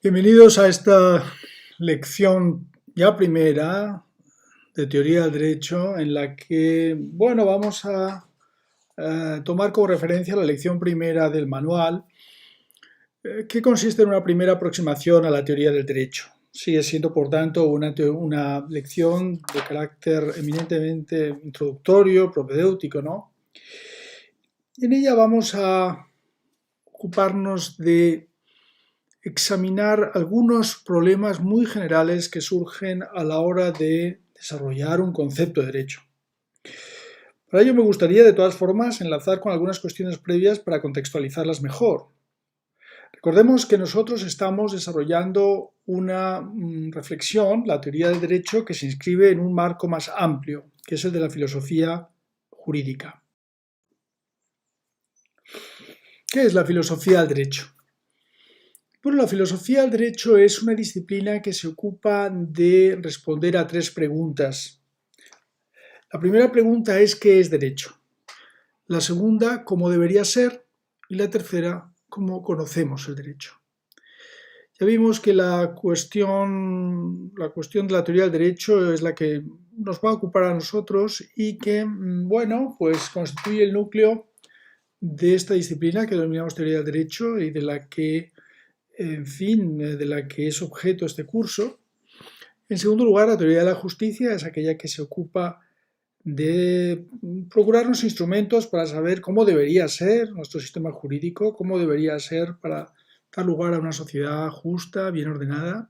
Bienvenidos a esta lección ya primera de teoría del derecho en la que, vamos a tomar como referencia la lección primera del manual, que consiste en una primera aproximación a la teoría del derecho. Sigue siendo, por tanto, una lección de carácter eminentemente introductorio, propedéutico, ¿no? Y en ella vamos a ocuparnos de examinar algunos problemas muy generales que surgen a la hora de desarrollar un concepto de derecho. Para ello me gustaría, de todas formas, enlazar con algunas cuestiones previas para contextualizarlas mejor. Recordemos que nosotros estamos desarrollando una reflexión, la teoría del derecho, que se inscribe en un marco más amplio, que es el de la filosofía jurídica. ¿Qué es la filosofía del derecho? Bueno, la filosofía del derecho es una disciplina que se ocupa de responder a tres preguntas. La primera pregunta es ¿qué es derecho? La segunda, ¿cómo debería ser? Y la tercera, ¿cómo conocemos el derecho? Ya vimos que la cuestión de la teoría del derecho es la que nos va a ocupar a nosotros y que, pues constituye el núcleo de esta disciplina que denominamos teoría del derecho y de la que es objeto este curso. En segundo lugar, la teoría de la justicia es aquella que se ocupa de procurarnos instrumentos para saber cómo debería ser nuestro sistema jurídico, cómo debería ser para dar lugar a una sociedad justa, bien ordenada.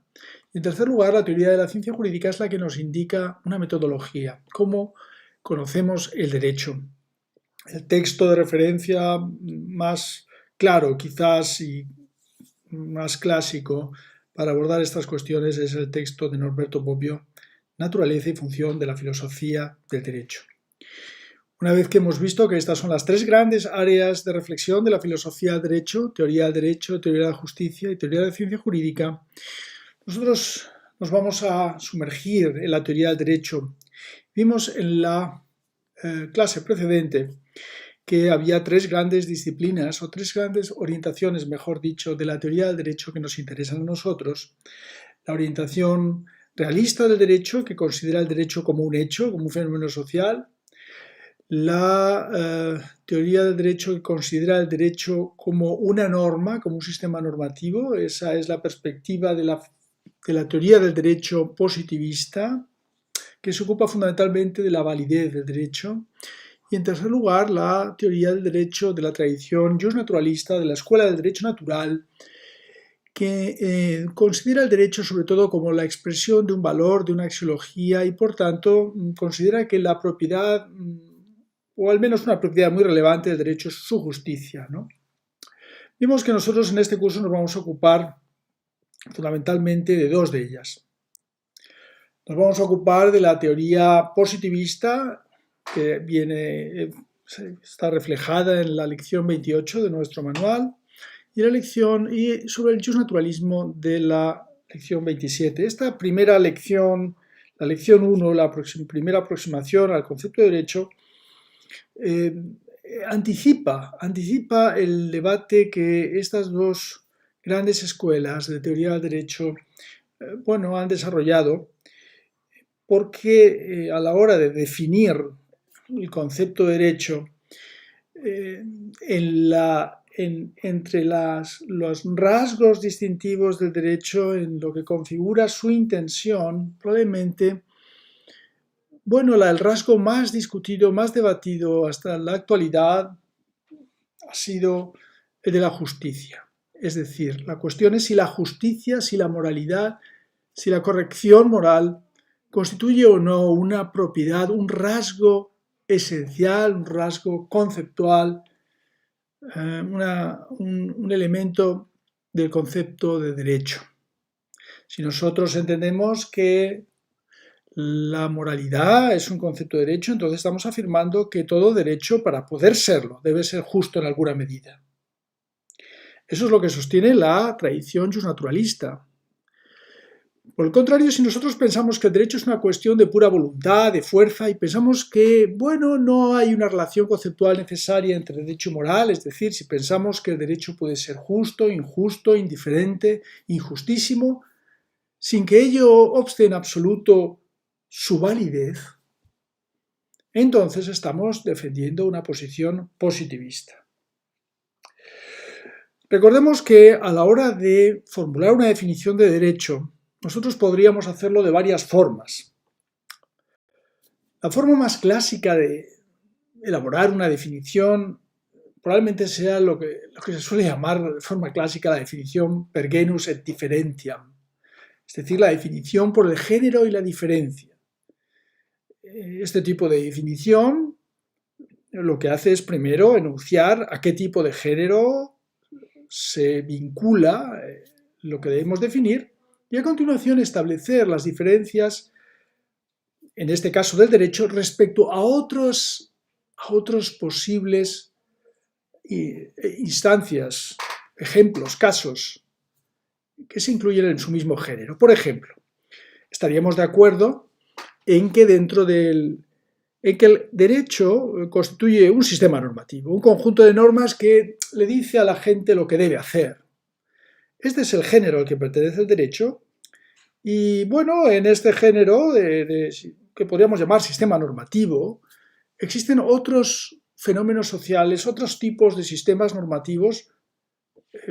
Y en tercer lugar, la teoría de la ciencia jurídica es la que nos indica una metodología, cómo conocemos el derecho. El texto de referencia más claro, quizás, y más clásico para abordar estas cuestiones es el texto de Norberto Bobbio, Naturaleza y función de la filosofía del derecho. Una vez que hemos visto que estas son las tres grandes áreas de reflexión de la filosofía del derecho, teoría del derecho, teoría de la justicia y teoría de la ciencia jurídica, nosotros nos vamos a sumergir en la teoría del derecho. Vimos en la clase precedente que había tres grandes disciplinas o tres grandes orientaciones, mejor dicho, de la teoría del derecho que nos interesan a nosotros. La orientación realista del derecho, que considera el derecho como un hecho, como un fenómeno social. La teoría del derecho que considera el derecho como una norma, como un sistema normativo. Esa es la perspectiva de la teoría del derecho positivista, que se ocupa fundamentalmente de la validez del derecho. Y en tercer lugar, la teoría del derecho de la tradición justnaturalista, de la escuela del derecho natural, que considera el derecho sobre todo como la expresión de un valor, de una axiología y por tanto considera que la propiedad, o al menos una propiedad muy relevante del derecho, es su justicia, ¿no? Vimos que nosotros en este curso nos vamos a ocupar fundamentalmente de dos de ellas. Nos vamos a ocupar de la teoría positivista, que está reflejada en la lección 28 de nuestro manual, y sobre el justnaturalismo de la lección 27. Esta primera lección, la lección 1, la primera aproximación al concepto de derecho, anticipa el debate que estas dos grandes escuelas de teoría del derecho han desarrollado, porque a la hora de definir el concepto de derecho, entre los rasgos distintivos del derecho, en lo que configura su intención, probablemente, el rasgo más discutido, más debatido hasta la actualidad ha sido el de la justicia. Es decir, la cuestión es si la justicia, si la moralidad, si la corrección moral constituye o no una propiedad, un rasgo esencial, un rasgo conceptual, un elemento del concepto de derecho. Si nosotros entendemos que la moralidad es un concepto de derecho, entonces estamos afirmando que todo derecho, para poder serlo, debe ser justo en alguna medida. Eso es lo que sostiene la tradición justnaturalista. Por el contrario, si nosotros pensamos que el derecho es una cuestión de pura voluntad, de fuerza, y pensamos que, bueno, no hay una relación conceptual necesaria entre derecho y moral, es decir, si pensamos que el derecho puede ser justo, injusto, indiferente, injustísimo, sin que ello obste en absoluto su validez, entonces estamos defendiendo una posición positivista. Recordemos que a la hora de formular una definición de derecho, nosotros podríamos hacerlo de varias formas. La forma más clásica de elaborar una definición probablemente sea lo que se suele llamar de forma clásica la definición per genus et differentiam, es decir, la definición por el género y la diferencia. Este tipo de definición lo que hace es primero enunciar a qué tipo de género se vincula lo que debemos definir y a continuación establecer las diferencias, en este caso del derecho, respecto a otros posibles instancias, ejemplos, casos que se incluyen en su mismo género. Por ejemplo, estaríamos de acuerdo en que el derecho constituye un sistema normativo, un conjunto de normas que le dice a la gente lo que debe hacer. Este es el género al que pertenece el derecho y, bueno, en este género que podríamos llamar sistema normativo, existen otros fenómenos sociales, otros tipos de sistemas normativos,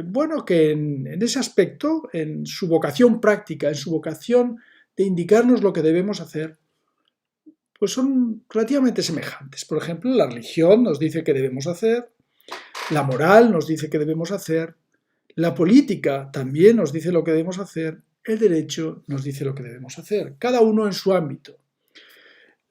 bueno, que en ese aspecto, en su vocación práctica, en su vocación de indicarnos lo que debemos hacer, pues son relativamente semejantes. Por ejemplo, la religión nos dice qué debemos hacer, la moral nos dice qué debemos hacer, la política también nos dice lo que debemos hacer, el derecho nos dice lo que debemos hacer, cada uno en su ámbito.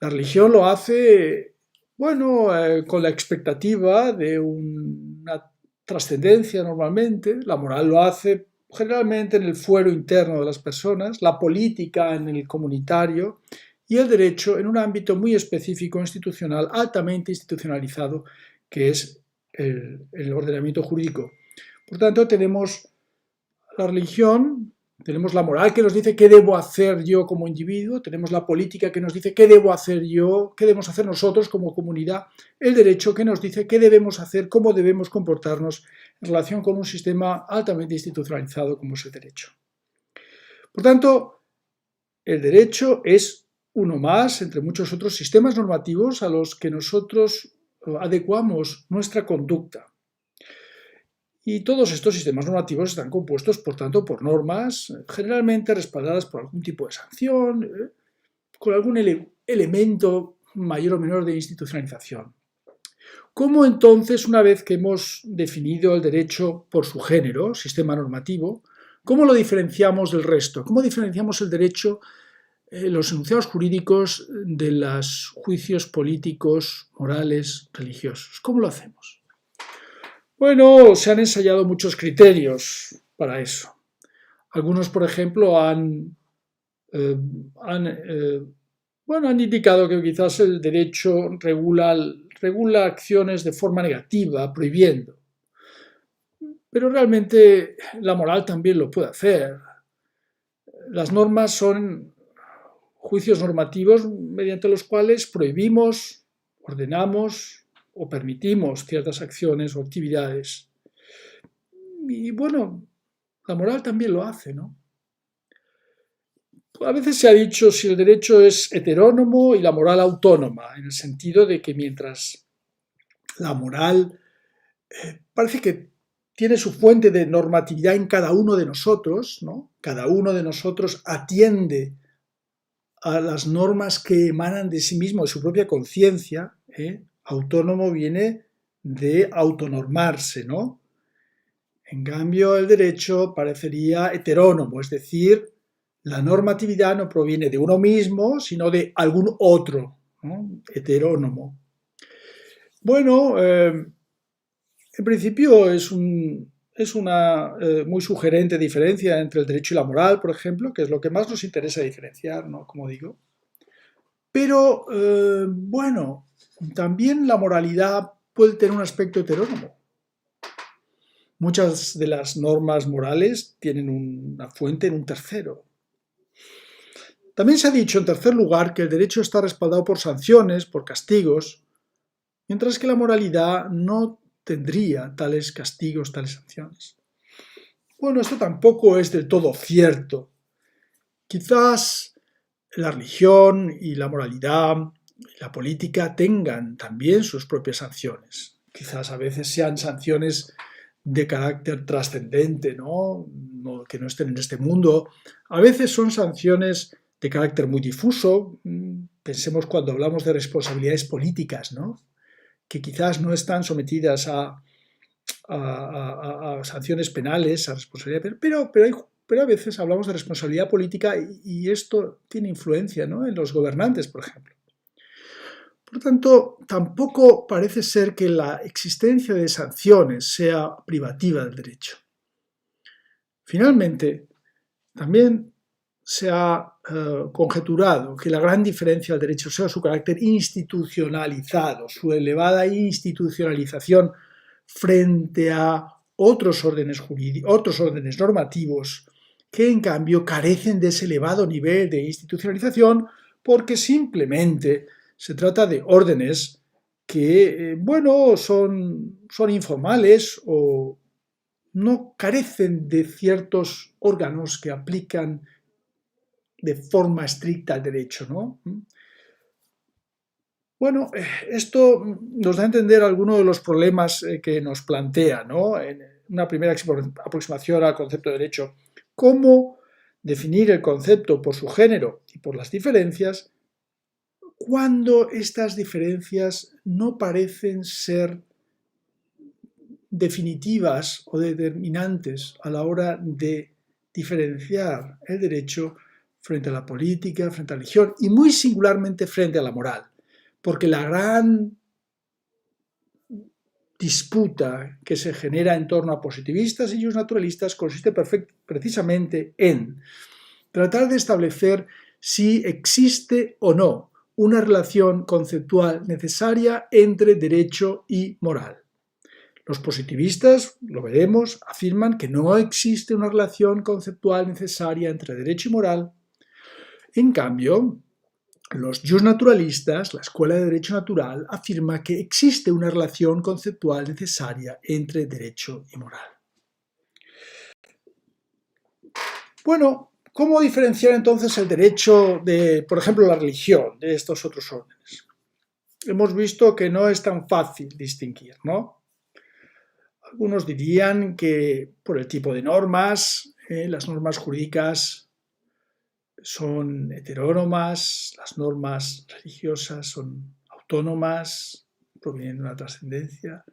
La religión lo hace, bueno, con la expectativa de una trascendencia normalmente, la moral lo hace generalmente en el fuero interno de las personas, la política en el comunitario y el derecho en un ámbito muy específico, institucional, altamente institucionalizado, que es el ordenamiento jurídico. Por tanto, tenemos la religión, tenemos la moral que nos dice qué debo hacer yo como individuo, tenemos la política que nos dice qué debo hacer yo, qué debemos hacer nosotros como comunidad, el derecho que nos dice qué debemos hacer, cómo debemos comportarnos en relación con un sistema altamente institucionalizado como es el derecho. Por tanto, el derecho es uno más entre muchos otros sistemas normativos a los que nosotros adecuamos nuestra conducta. Y todos estos sistemas normativos están compuestos, por tanto, por normas generalmente respaldadas por algún tipo de sanción, con algún elemento mayor o menor de institucionalización. ¿Cómo entonces, una vez que hemos definido el derecho por su género, sistema normativo, cómo lo diferenciamos del resto? ¿Cómo diferenciamos el derecho, los enunciados jurídicos, de los juicios políticos, morales, religiosos? ¿Cómo lo hacemos? Bueno, se han ensayado muchos criterios para eso. Algunos, por ejemplo, han indicado que quizás el derecho regula acciones de forma negativa, prohibiendo. Pero realmente la moral también lo puede hacer. Las normas son juicios normativos mediante los cuales prohibimos, ordenamos o permitimos ciertas acciones o actividades. Y bueno, la moral también lo hace, ¿no? A veces se ha dicho si el derecho es heterónomo y la moral autónoma, en el sentido de que mientras la moral parece que tiene su fuente de normatividad en cada uno de nosotros, ¿no? Cada uno de nosotros atiende a las normas que emanan de sí mismo, de su propia conciencia. Autónomo viene de autonormarse, ¿no? En cambio, el derecho parecería heterónomo, es decir, la normatividad no proviene de uno mismo, sino de algún otro, ¿no? Heterónomo. Bueno, en principio es una muy sugerente diferencia entre el derecho y la moral, por ejemplo, que es lo que más nos interesa diferenciar, ¿no? Como digo. Pero, bueno, también la moralidad puede tener un aspecto heterónomo. Muchas de las normas morales tienen una fuente en un tercero. También se ha dicho, en tercer lugar, que el derecho está respaldado por sanciones, por castigos, mientras que la moralidad no tendría tales castigos, tales sanciones. Bueno, esto tampoco es del todo cierto. Quizás la religión y la moralidad y la política tengan también sus propias sanciones. Quizás a veces sean sanciones de carácter trascendente, ¿no? Que no estén en este mundo. A veces son sanciones de carácter muy difuso. Pensemos cuando hablamos de responsabilidades políticas, ¿no? Que quizás no están sometidas a sanciones penales, a responsabilidad, pero a veces hablamos de responsabilidad política y esto tiene influencia, ¿no? En los gobernantes, por ejemplo. Por lo tanto, tampoco parece ser que la existencia de sanciones sea privativa del derecho. Finalmente, también se ha conjeturado que la gran diferencia del derecho sea su carácter institucionalizado, su elevada institucionalización frente a otros órdenes normativos que en cambio carecen de ese elevado nivel de institucionalización porque simplemente se trata de órdenes que, bueno, son informales o no carecen de ciertos órganos que aplican de forma estricta el derecho, ¿no? Bueno, esto nos da a entender algunos de los problemas que nos plantea, ¿no? En una primera aproximación al concepto de derecho. ¿Cómo definir el concepto por su género y por las diferencias cuando estas diferencias no parecen ser definitivas o determinantes a la hora de diferenciar el derecho frente a la política, frente a la religión y muy singularmente frente a la moral? Porque la gran disputa que se genera en torno a positivistas y naturalistas consiste precisamente en tratar de establecer si existe o no una relación conceptual necesaria entre derecho y moral. Los positivistas, lo veremos, afirman que no existe una relación conceptual necesaria entre derecho y moral. En cambio, los justnaturalistas, la escuela de derecho natural, afirma que existe una relación conceptual necesaria entre derecho y moral. Bueno, ¿cómo diferenciar entonces el derecho de, por ejemplo, la religión de estos otros órdenes? Hemos visto que no es tan fácil distinguir, ¿no? Algunos dirían que por el tipo de normas, las normas jurídicas son heterónomas, las normas religiosas son autónomas, provienen de una trascendencia.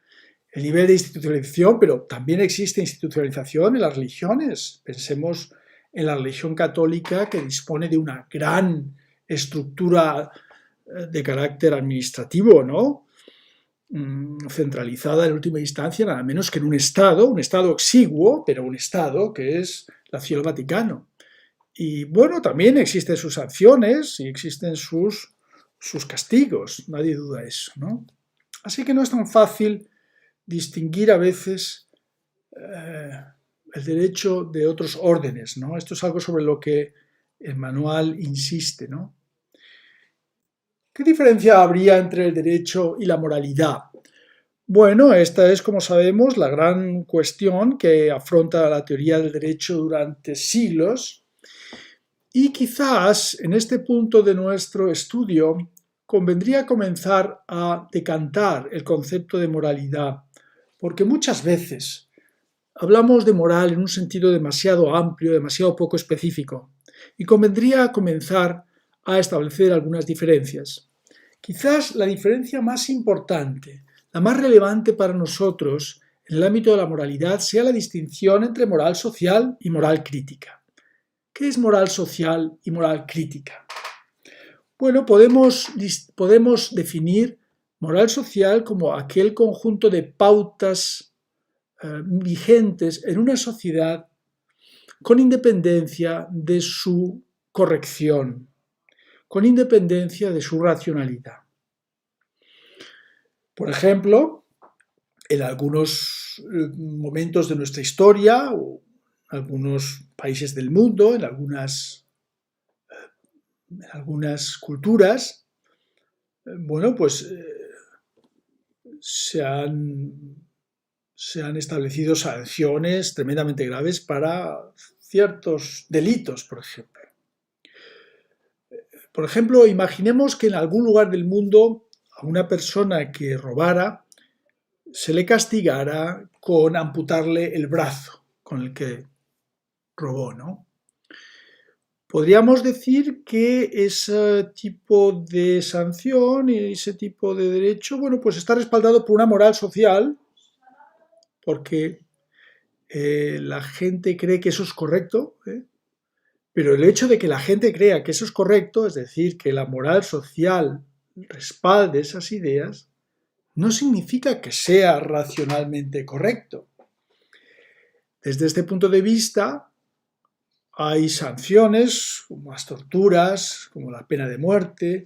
El nivel de institucionalización, pero también existe institucionalización en las religiones. Pensemos en la religión católica, que dispone de una gran estructura de carácter administrativo, ¿no? Centralizada en última instancia, nada menos que en un Estado exiguo, pero un Estado que es la Ciudad del Vaticano. Y bueno, también existen sus sanciones y existen sus castigos, nadie duda eso, ¿no? Así que no es tan fácil distinguir a veces el derecho de otros órdenes, ¿no? Esto es algo sobre lo que el manual insiste, ¿no? ¿Qué diferencia habría entre el derecho y la moralidad? Bueno, esta es, como sabemos, la gran cuestión que afronta la teoría del derecho durante siglos. Y quizás en este punto de nuestro estudio convendría comenzar a decantar el concepto de moralidad, porque muchas veces hablamos de moral en un sentido demasiado amplio, demasiado poco específico, y convendría comenzar a establecer algunas diferencias. Quizás la diferencia más importante, la más relevante para nosotros en el ámbito de la moralidad, sea la distinción entre moral social y moral crítica. ¿Qué es moral social y moral crítica? Bueno, podemos definir moral social como aquel conjunto de pautas vigentes en una sociedad con independencia de su corrección, con independencia de su racionalidad. Por ejemplo, en algunos momentos de nuestra historia o algunos países del mundo, en algunas en algunas culturas, bueno, pues se han establecido sanciones tremendamente graves para ciertos delitos, por ejemplo. Por ejemplo, imaginemos que en algún lugar del mundo a una persona que robara se le castigara con amputarle el brazo con el que robó, ¿no? Podríamos decir que ese tipo de sanción y ese tipo de derecho, bueno, pues está respaldado por una moral social, porque la gente cree que eso es correcto, pero el hecho de que la gente crea que eso es correcto, es decir, que la moral social respalde esas ideas, no significa que sea racionalmente correcto. Desde este punto de vista, hay sanciones como las torturas, como la pena de muerte,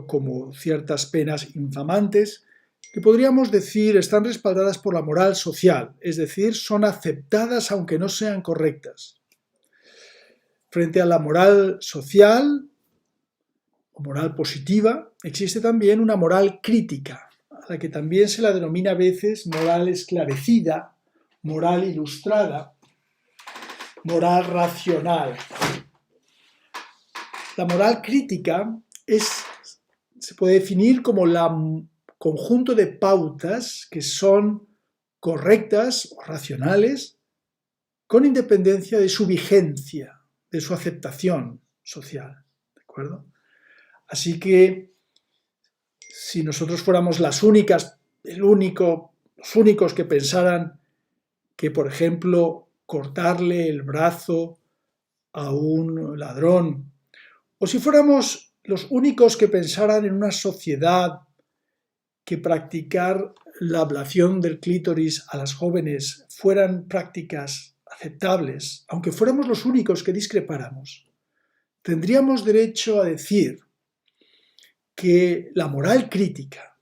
como ciertas penas infamantes, que podríamos decir están respaldadas por la moral social, es decir, son aceptadas aunque no sean correctas. Frente a la moral social o moral positiva, existe también una moral crítica, a la que también se la denomina a veces moral esclarecida, moral ilustrada, moral racional. La moral crítica se puede definir como el conjunto de pautas que son correctas o racionales con independencia de su vigencia, de su aceptación social, ¿de acuerdo? Así que si nosotros fuéramos los únicos que pensaran que, por ejemplo, cortarle el brazo a un ladrón, o si fuéramos los únicos que pensaran en una sociedad que practicar la ablación del clítoris a las jóvenes fueran prácticas aceptables, aunque fuéramos los únicos que discrepáramos, tendríamos derecho a decir que la moral crítica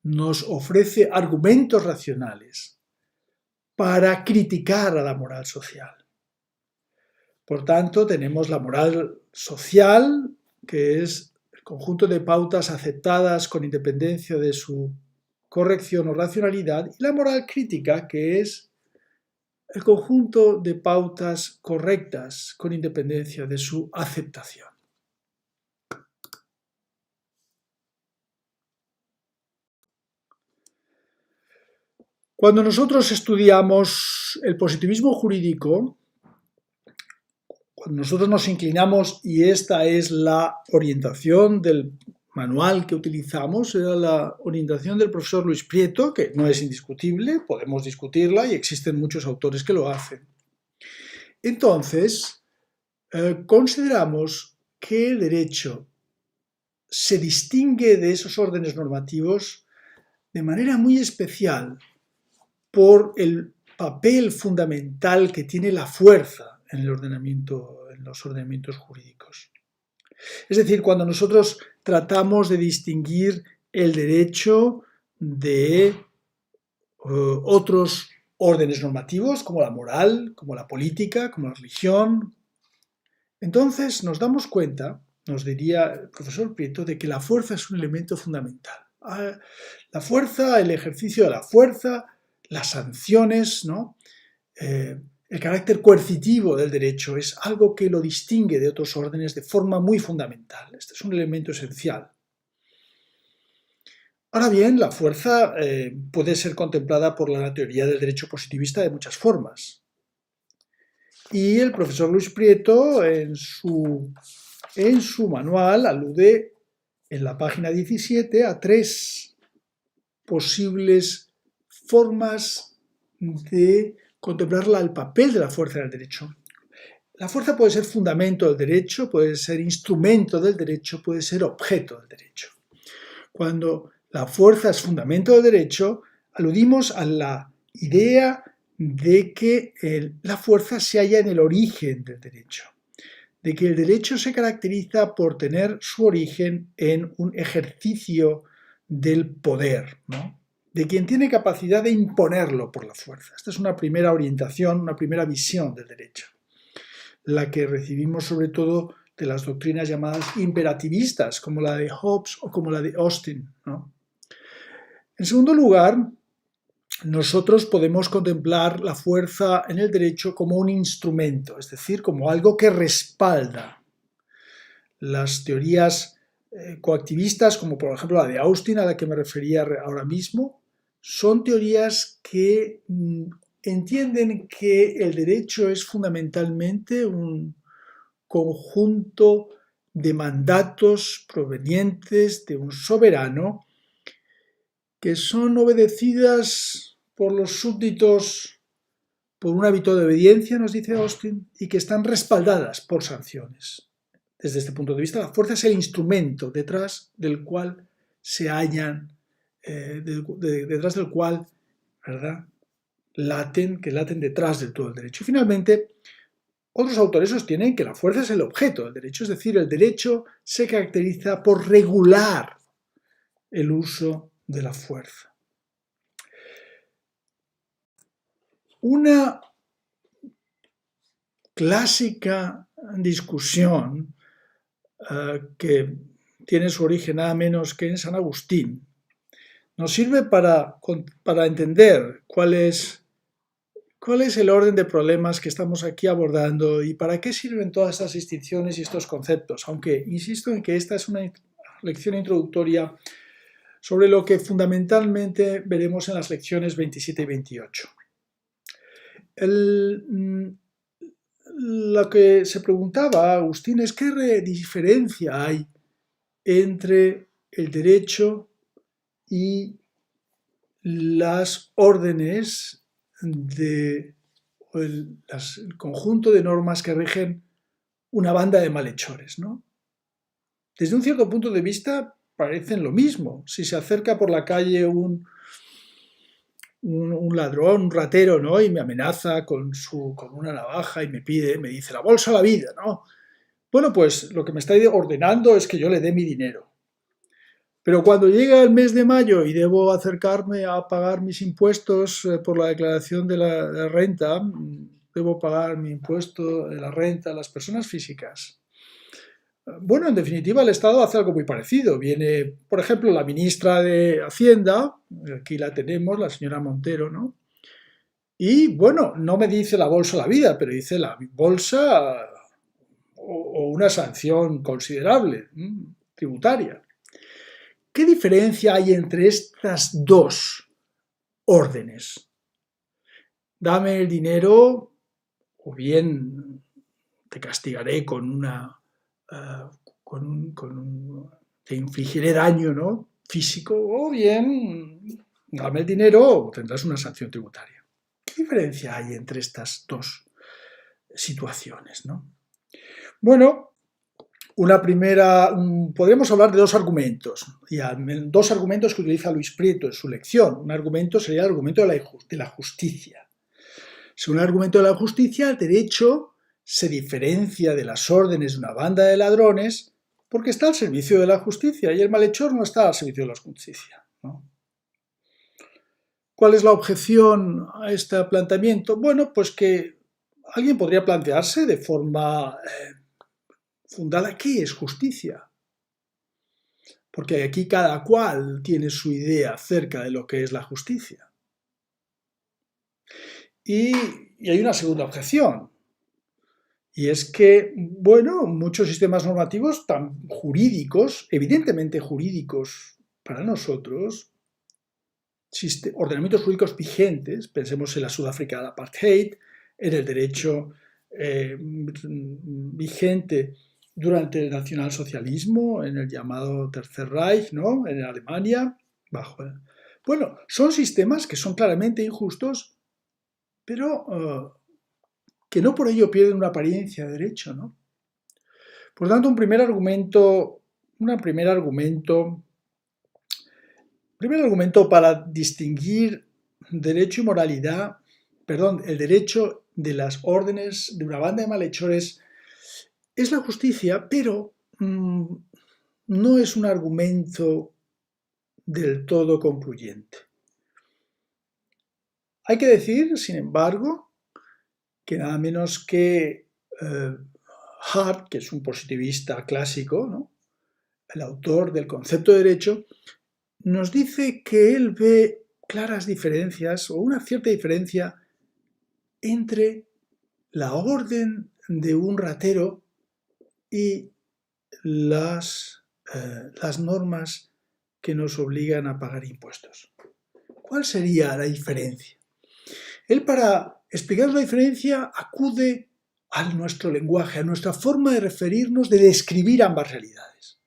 nos ofrece argumentos racionales para criticar a la moral social. Por tanto, tenemos la moral social, que es el conjunto de pautas aceptadas con independencia de su corrección o racionalidad, y la moral crítica, que es el conjunto de pautas correctas con independencia de su aceptación. Cuando nosotros estudiamos el positivismo jurídico, cuando nosotros nos inclinamos, y esta es la orientación del manual que utilizamos, era la orientación del profesor Luis Prieto, que no es indiscutible, podemos discutirla y existen muchos autores que lo hacen. Entonces, consideramos que el derecho se distingue de esos órdenes normativos de manera muy especial por el papel fundamental que tiene la fuerza en los ordenamientos jurídicos. Es decir, cuando nosotros tratamos de distinguir el derecho de otros órdenes normativos, como la moral, como la política, como la religión, entonces nos damos cuenta, nos diría el profesor Prieto, de que la fuerza es un elemento fundamental. La fuerza, el ejercicio de la fuerza, las sanciones, ¿no? El carácter coercitivo del derecho es algo que lo distingue de otros órdenes de forma muy fundamental. Este es un elemento esencial. Ahora bien, la fuerza puede ser contemplada por la teoría del derecho positivista de muchas formas. Y el profesor Luis Prieto, en su manual, alude en la página 17 a 3 posibles formas de contemplarla el papel de la fuerza en el derecho. La fuerza puede ser fundamento del derecho, puede ser instrumento del derecho, puede ser objeto del derecho. Cuando la fuerza es fundamento del derecho, aludimos a la idea de que la fuerza se halla en el origen del derecho, de que el derecho se caracteriza por tener su origen en un ejercicio del poder, ¿no? De quien tiene capacidad de imponerlo por la fuerza. Esta es una primera orientación, una primera visión del derecho, la que recibimos sobre todo de las doctrinas llamadas imperativistas, como la de Hobbes o como la de Austin, ¿no? En segundo lugar, nosotros podemos contemplar la fuerza en el derecho como un instrumento, es decir, como algo que respalda. Las teorías coactivistas, como por ejemplo la de Austin, a la que me refería ahora mismo, son teorías que entienden que el derecho es fundamentalmente un conjunto de mandatos provenientes de un soberano que son obedecidas por los súbditos por un hábito de obediencia, nos dice Austin, y que están respaldadas por sanciones. Desde este punto de vista, la fuerza es el instrumento detrás del cual se hallan, detrás del cual, ¿verdad?, laten detrás del todo el derecho. Y finalmente, otros autores sostienen que la fuerza es el objeto del derecho, es decir, el derecho se caracteriza por regular el uso de la fuerza. Una clásica discusión que tiene su origen nada menos que en San Agustín, nos sirve para entender cuál es el orden de problemas que estamos aquí abordando y para qué sirven todas estas distinciones y estos conceptos, aunque insisto en que esta es una lección introductoria sobre lo que fundamentalmente veremos en las lecciones 27 y 28. Lo que se preguntaba Agustín es qué diferencia hay entre el derecho y las órdenes el conjunto de normas que rigen una banda de malhechores, ¿no? Desde un cierto punto de vista parecen lo mismo. Si se acerca por la calle un ladrón, un ratero, ¿no?, y me amenaza con una navaja y me dice la bolsa a la vida, ¿no? Bueno, pues lo que me está ordenando es que yo le dé mi dinero. Pero cuando llega el mes de mayo y debo acercarme a pagar mis impuestos por la declaración de la renta, debo pagar mi impuesto de la renta a las personas físicas. Bueno, en definitiva, el Estado hace algo muy parecido. Viene, por ejemplo, la ministra de Hacienda, aquí la tenemos, la señora Montero, ¿no? Y, bueno, no me dice la bolsa a la vida, pero dice la bolsa o una sanción considerable, tributaria. ¿Qué diferencia hay entre estas dos órdenes? Dame el dinero o bien te castigaré te infligiré daño, ¿no?, físico, o bien dame el dinero o tendrás una sanción tributaria. ¿Qué diferencia hay entre estas dos situaciones, ¿no? Bueno, podremos hablar de dos argumentos, dos argumentos que utiliza Luis Prieto en su lección. Un argumento sería el argumento de la justicia. Según el argumento de la justicia, el derecho se diferencia de las órdenes de una banda de ladrones porque está al servicio de la justicia y el malhechor no está al servicio de la justicia, ¿no? ¿Cuál es la objeción a este planteamiento? Bueno, pues que alguien podría plantearse de forma fundada qué es justicia. Porque aquí cada cual tiene su idea acerca de lo que es la justicia. Y hay una segunda objeción. Y es que, bueno, muchos sistemas normativos tan jurídicos, evidentemente jurídicos para nosotros, ordenamientos jurídicos vigentes, pensemos en la Sudáfrica del apartheid, en el derecho vigente durante el nacionalsocialismo, en el llamado Tercer Reich, ¿no?, en Alemania, Bueno, son sistemas que son claramente injustos, pero que no por ello pierden una apariencia de derecho, ¿no? Por tanto, un primer argumento para distinguir derecho y moralidad, el derecho de las órdenes de una banda de malhechores es la justicia, pero no es un argumento del todo concluyente. Hay que decir, sin embargo, que nada menos que Hart, que es un positivista clásico, ¿no?, el autor del concepto de derecho, nos dice que él ve claras diferencias o una cierta diferencia entre la orden de un ratero y las normas que nos obligan a pagar impuestos. ¿Cuál sería la diferencia? Él, para explicar la diferencia, acude a nuestro lenguaje, a nuestra forma de referirnos, de describir ambas realidades.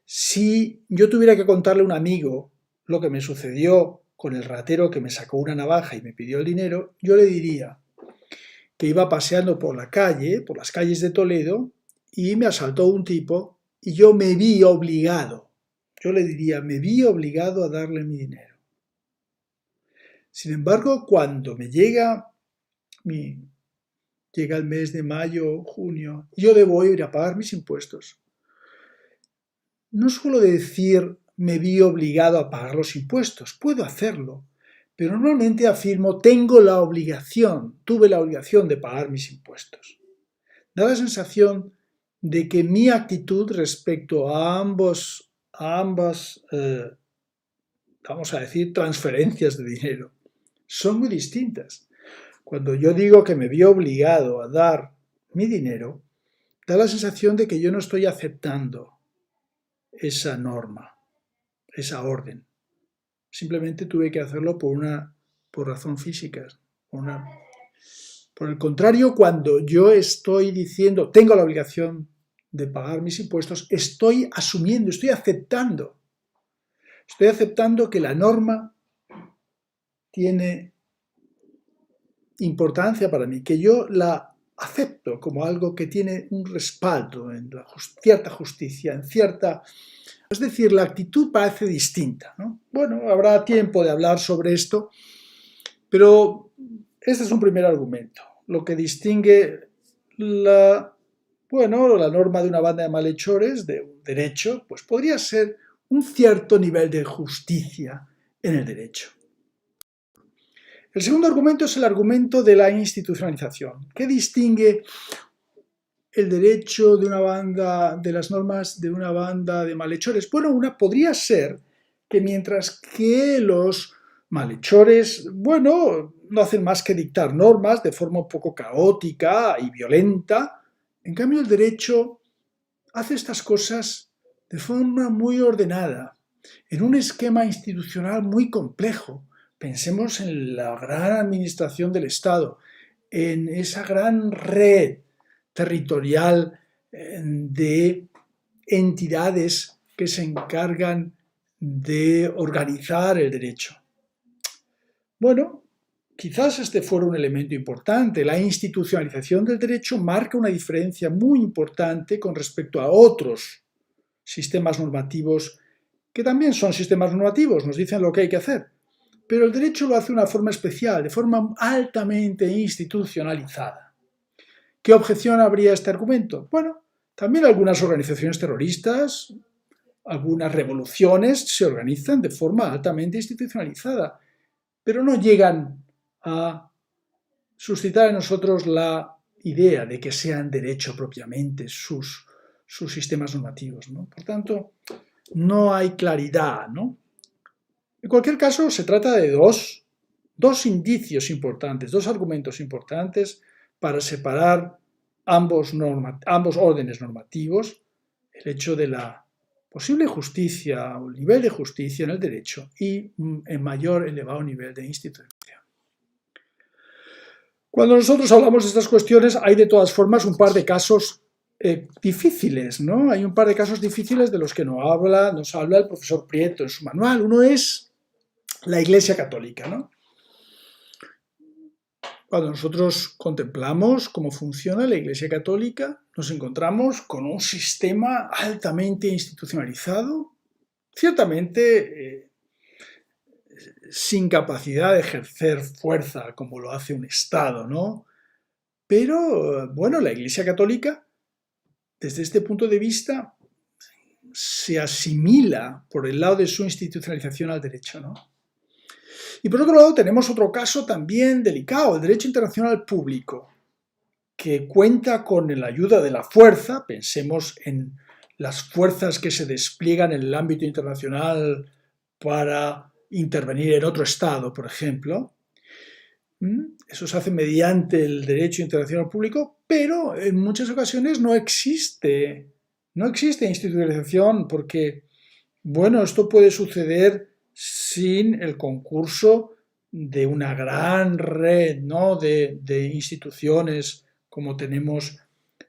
Si yo tuviera que contarle a un amigo lo que me sucedió con el ratero que me sacó una navaja y me pidió el dinero, yo le diría que iba paseando por la calle, por las calles de Toledo, y me asaltó un tipo y yo me vi obligado. Yo le diría, me vi obligado a darle mi dinero. Sin embargo, cuando me llega el mes de mayo, junio, y yo debo ir a pagar mis impuestos, no suelo decir me vi obligado a pagar los impuestos, puedo hacerlo, pero normalmente afirmo tuve la obligación de pagar mis impuestos. Da la sensación de que mi actitud respecto a ambas, vamos a decir, transferencias de dinero, son muy distintas. Cuando yo digo que me vi obligado a dar mi dinero, da la sensación de que yo no estoy aceptando esa norma, esa orden. Simplemente tuve que hacerlo por razón física. Por el contrario, cuando yo estoy diciendo tengo la obligación de pagar mis impuestos, estoy asumiendo, estoy aceptando que la norma tiene importancia para mí, que yo la acepto como algo que tiene un respaldo en cierta justicia, en cierta... Es decir, la actitud parece distinta, ¿no? Bueno, habrá tiempo de hablar sobre esto, pero este es un primer argumento. Lo que distingue la norma de una banda de malhechores, de un derecho, pues podría ser un cierto nivel de justicia en el derecho. El segundo argumento es el argumento de la institucionalización. ¿Qué distingue el derecho de una banda, de las normas de una banda de malhechores? Bueno, podría ser que mientras que los malhechores, no hacen más que dictar normas de forma un poco caótica y violenta, en cambio el derecho hace estas cosas de forma muy ordenada, en un esquema institucional muy complejo. Pensemos en la gran administración del Estado, en esa gran red territorial de entidades que se encargan de organizar el derecho. Bueno, quizás este fuera un elemento importante. La institucionalización del derecho marca una diferencia muy importante con respecto a otros sistemas normativos que también son sistemas normativos, nos dicen lo que hay que hacer. Pero el derecho lo hace de una forma especial, de forma altamente institucionalizada. ¿Qué objeción habría a este argumento? Bueno, también algunas organizaciones terroristas, algunas revoluciones se organizan de forma altamente institucionalizada, pero no llegan a suscitar en nosotros la idea de que sean derecho propiamente sus sistemas normativos, ¿no? Por tanto, no hay claridad, ¿no? En cualquier caso, se trata de dos indicios importantes, dos argumentos importantes para separar ambos órdenes normativos, el hecho de la posible justicia o el nivel de justicia en el derecho y el mayor elevado nivel de institucionalización. Cuando nosotros hablamos de estas cuestiones, hay de todas formas un par de casos difíciles, ¿no? Hay un par de casos difíciles de los que nos habla el profesor Prieto en su manual. Uno es la Iglesia Católica, ¿no? Cuando nosotros contemplamos cómo funciona la Iglesia Católica, nos encontramos con un sistema altamente institucionalizado, ciertamente sin capacidad de ejercer fuerza como lo hace un Estado, ¿no? Pero, bueno, la Iglesia Católica, desde este punto de vista, se asimila por el lado de su institucionalización al derecho, ¿no? Y por otro lado tenemos otro caso también delicado, el derecho internacional público, que cuenta con la ayuda de la fuerza, pensemos en las fuerzas que se despliegan en el ámbito internacional para intervenir en otro Estado, por ejemplo. Eso se hace mediante el derecho internacional público, pero en muchas ocasiones no existe institucionalización porque, bueno, esto puede suceder sin el concurso de una gran red, ¿no?, de instituciones como tenemos,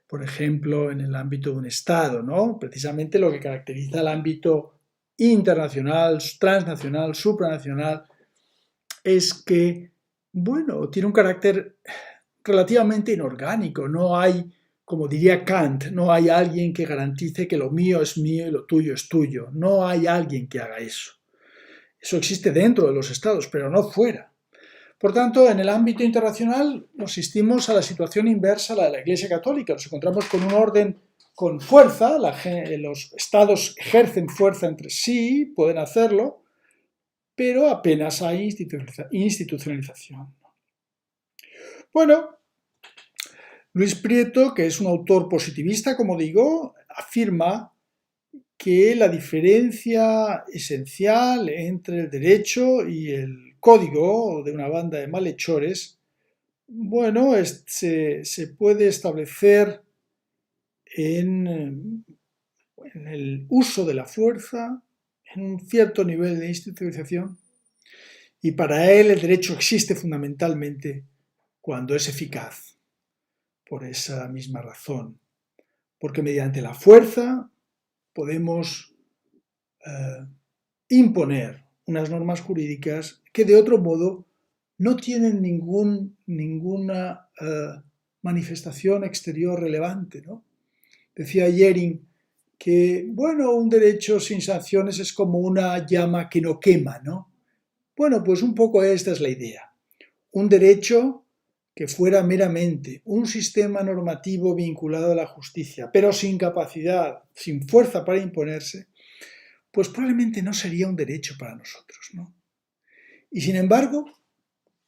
por ejemplo, en el ámbito de un Estado, ¿no? Precisamente lo que caracteriza el ámbito internacional, transnacional, supranacional, es que, bueno, tiene un carácter relativamente inorgánico. No hay, como diría Kant, no hay alguien que garantice que lo mío es mío y lo tuyo es tuyo. No hay alguien que haga eso. Eso existe dentro de los estados, pero no fuera. Por tanto, en el ámbito internacional asistimos a la situación inversa a la de la Iglesia Católica. Nos encontramos con un orden con fuerza, los estados ejercen fuerza entre sí, pueden hacerlo, pero apenas hay institucionalización. Bueno, Luis Prieto, que es un autor positivista, como digo, afirma que la diferencia esencial entre el derecho y el código de una banda de malhechores, bueno, se puede establecer en el uso de la fuerza, en un cierto nivel de institucionalización, y para él el derecho existe fundamentalmente cuando es eficaz, por esa misma razón, porque mediante la fuerza podemos imponer unas normas jurídicas que de otro modo no tienen ninguna manifestación exterior relevante, ¿no? Decía Jering que, bueno, un derecho sin sanciones es como una llama que no quema, ¿no? Bueno, pues un poco esta es la idea. Un derecho que fuera meramente un sistema normativo vinculado a la justicia, pero sin capacidad, sin fuerza para imponerse, pues probablemente no sería un derecho para nosotros, ¿no? Y sin embargo,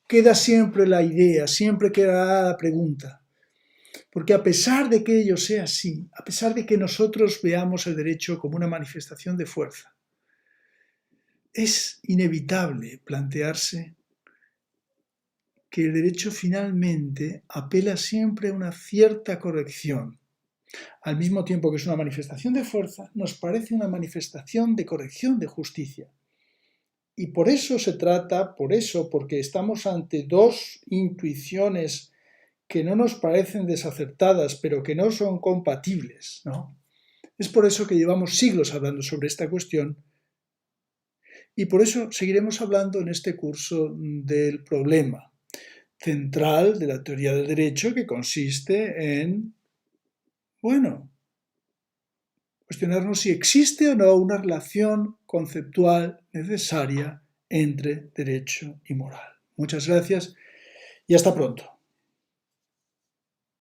queda siempre la idea, siempre queda la pregunta, porque a pesar de que ello sea así, a pesar de que nosotros veamos el derecho como una manifestación de fuerza, es inevitable plantearse que el derecho finalmente apela siempre a una cierta corrección. Al mismo tiempo que es una manifestación de fuerza, nos parece una manifestación de corrección de justicia. Y por eso se trata, porque estamos ante dos intuiciones que no nos parecen desacertadas, pero que no son compatibles, ¿no? Es por eso que llevamos siglos hablando sobre esta cuestión y por eso seguiremos hablando en este curso del problema central de la teoría del derecho, que consiste en, bueno, cuestionarnos si existe o no una relación conceptual necesaria entre derecho y moral. Muchas gracias y hasta pronto.